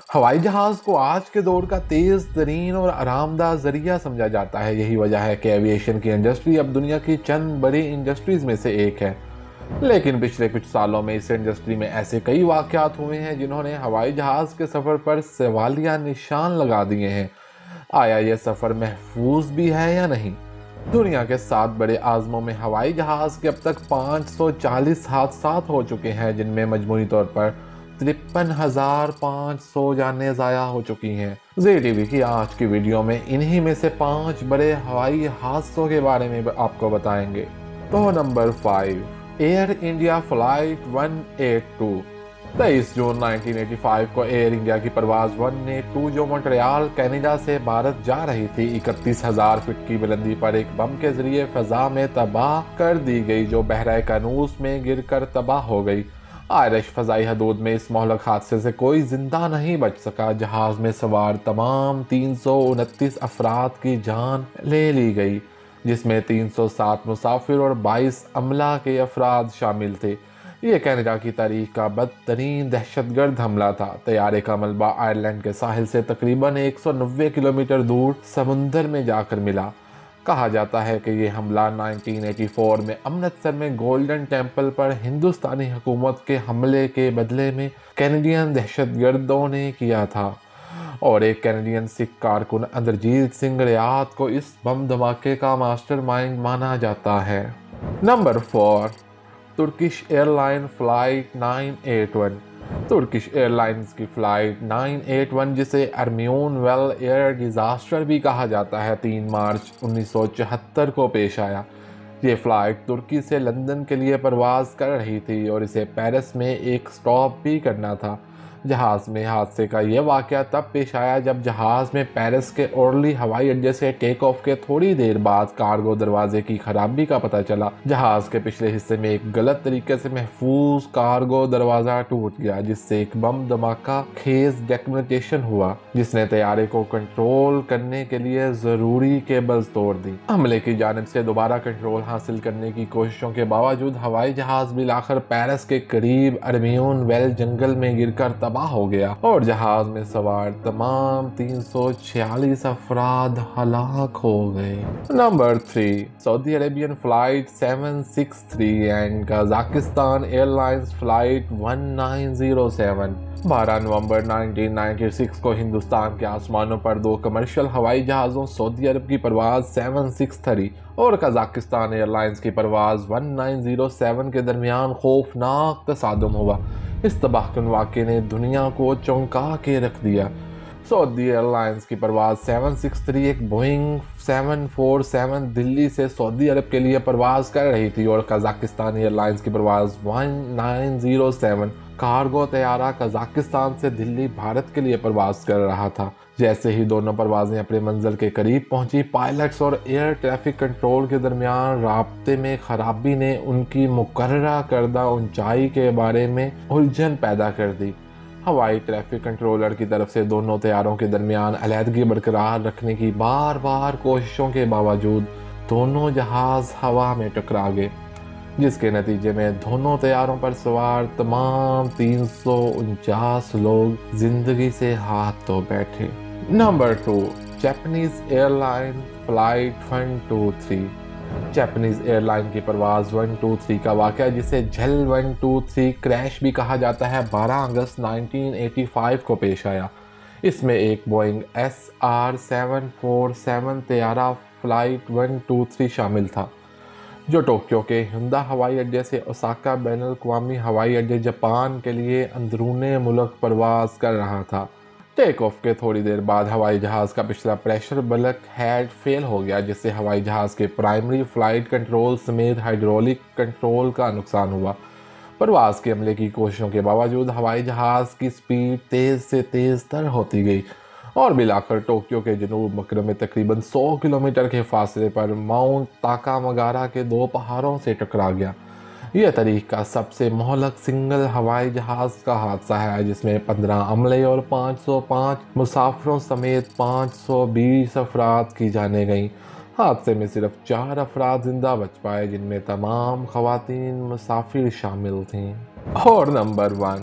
ہوائی جہاز کو آج کے دور کا تیز ترین اور آرام دہ ذریعہ سمجھا جاتا ہے۔ یہی وجہ ہے کہ ایویشن کی انڈسٹری اب دنیا کی چند بڑی انڈسٹریز میں سے ایک ہے۔ لیکن پچھلے کچھ سالوں میں اس انڈسٹری میں ایسے کئی واقعات ہوئے ہیں جنہوں نے ہوائی جہاز کے سفر پر سوالیہ نشان لگا دیے ہیں۔ آیا یہ سفر محفوظ بھی ہے یا نہیں؟ دنیا کے 7 بڑے عازموں میں ہوائی جہاز کے اب تک 540 حادثات ہو چکے ہیں، جن میں مجموعی طور پر 53,500 جانیں ضائع ہو چکی ہیں۔ زی ٹی وی کی آج کی ویڈیو میں انہی میں سے 5 بڑے ہوائی حادثوں کے بارے میں آپ کو بتائیں گے۔ تو نمبر 5، ایئر انڈیا فلائٹ 182۔ 23 جون 1985 کو ایئر انڈیا کی پرواز 182 جو مونٹریال کینیڈا سے بھارت جا رہی تھی، 31,000 فٹ کی بلندی پر ایک بم کے ذریعے فضا میں تباہ کر دی گئی، جو بحیرہ قانوس میں گر کر تباہ ہو گئی۔ آئرش فضائی حدود میں اس مہلک حادثے سے کوئی زندہ نہیں بچ سکا۔ جہاز میں سوار تمام 329 افراد کی جان لے لی گئی، جس میں 307 مسافر اور 22 عملہ کے افراد شامل تھے۔ یہ کینیڈا کی تاریخ کا بدترین دہشت گرد حملہ تھا۔ طیارے کا ملبہ آئرلینڈ کے ساحل سے تقریباً 190 کلومیٹر دور سمندر میں جا کر ملا۔ کہا جاتا ہے کہ یہ حملہ 1984 میں امرتسر میں گولڈن ٹیمپل پر ہندوستانی حکومت کے حملے کے بدلے میں کینیڈین دہشت گردوں نے کیا تھا، اور ایک کینیڈین سکھ کارکن اندرجیت سنگھ ریات کو اس بم دھماکے کا ماسٹر مائنڈ مانا جاتا ہے۔ نمبر 4، ترکش ایئر لائن فلائٹ 981۔ ترکش ایئر لائنز کی فلائٹ 981، جسے ارمیون ویل ایئر ڈیزاسٹر بھی کہا جاتا ہے، 3 مارچ 1974 کو پیش آیا۔ یہ فلائٹ ترکی سے لندن کے لیے پرواز کر رہی تھی اور اسے پیرس میں ایک سٹاپ بھی کرنا تھا۔ جہاز میں حادثے کا یہ واقعہ تب پیش آیا جب جہاز میں پیرس کے اورلی ہوائی اڈے سے ٹیک آف کے تھوڑی دیر بعد کارگو دروازے کی خرابی کا پتہ چلا۔ جہاز کے پچھلے حصے میں ایک غلط طریقے سے محفوظ کارگو دروازہ ٹوٹ گیا، جس سے ایک بم دھماکہ خیز ڈیٹونیشن ہوا، جس نے طیارے کو کنٹرول کرنے کے لیے ضروری کیبلز توڑ دی۔ عملے کی جانب سے دوبارہ کنٹرول حاصل کرنے کی کوششوں کے باوجود ہوائی جہاز بالآخر پیرس کے قریب ارمیون ویل جنگل میں گر کر تباہ ہو گیا، اور جہاز میں سوار تمام 346 افراد ہلاک ہو گئے۔ Number 3، Saudi Arabian flight 763 and Kazakhstan airlines flight 1907۔ 12 نومبر 1996 کو ہندوستان کے آسمانوں پر 2 کمرشل ہوائی جہازوں سعودی عرب کی پرواز 763 اور قازقستان ایئر لائنز کی پرواز 1907 کے درمیان خوفناک تصادم ہوا۔ اس تباہ کن واقعے نے دنیا کو چونکا کے رکھ دیا۔ سعودی ایئر لائنز کی پرواز 763 ایک بوئنگ 747 دلی سے سعودی عرب کے لیے پرواز کر رہی تھی، اور قازقستان ایئر لائنز کی پرواز 1907 کارگو طیارہ قازقستان سے دلی بھارت کے لیے پرواز کر رہا تھا۔ جیسے ہی دونوں پروازیں اپنے منزل کے قریب پہنچی، پائلٹس اور ایئر ٹریفک کنٹرول کے درمیان رابطے میں خرابی نے ان کی مقررہ کردہ اونچائی کے بارے میں الجھن پیدا کر دی۔ ہوائی ٹریفک کنٹرولر کی طرف سے دونوں طیاروں کے درمیان علیحدگی برقرار رکھنے کی بار بار کوششوں کے باوجود دونوں جہاز ہوا میں ٹکرا گئے، جس کے نتیجے میں دونوں طیاروں پر سوار تمام 349 لوگ زندگی سے ہاتھ دھو بیٹھے۔ نمبر 2، جاپنیز ایئر لائن فلائٹ 123۔ جاپنیز ایئر لائن کی پرواز 123 کا واقعہ، جسے جھل 123 کریش بھی کہا جاتا ہے، 12 اگست 1985 کو پیش آیا۔ اس میں ایک بوئنگ SR-747 طیارہ فلائٹ 123 شامل تھا، جو ٹوکیو کے ہندا ہوائی اڈے سے اوساکا بین الاقوامی ہوائی اڈے جاپان کے لیے اندرون ملک پرواز کر رہا تھا۔ ٹیک آف کے تھوڑی دیر بعد ہوائی جہاز کا پچھلا پریشر بلک ہیڈ فیل ہو گیا، جس سے ہوائی جہاز کے پرائمری فلائٹ کنٹرول سمیت ہائیڈرولک کنٹرول کا نقصان ہوا۔ پرواز کے عملے کی کوششوں کے باوجود ہوائی جہاز کی سپیڈ تیز سے تیز تر ہوتی گئی، اور بالآخر ٹوکیو کے جنوب مغرب میں تقریباً 100 کلومیٹر کے فاصلے پر ماؤنٹ تاکاماگارا کے 2 پہاڑوں سے ٹکرا گیا۔ یہ تاریخ کا سب سے مہلک سنگل ہوائی جہاز کا حادثہ ہے، جس میں 15 عملے اور 505 مسافروں سمیت 520 افراد کی جانیں گئیں۔ حادثے میں صرف 4 افراد زندہ بچ پائے، جن میں تمام خواتین مسافر شامل تھیں۔ اور نمبر 1،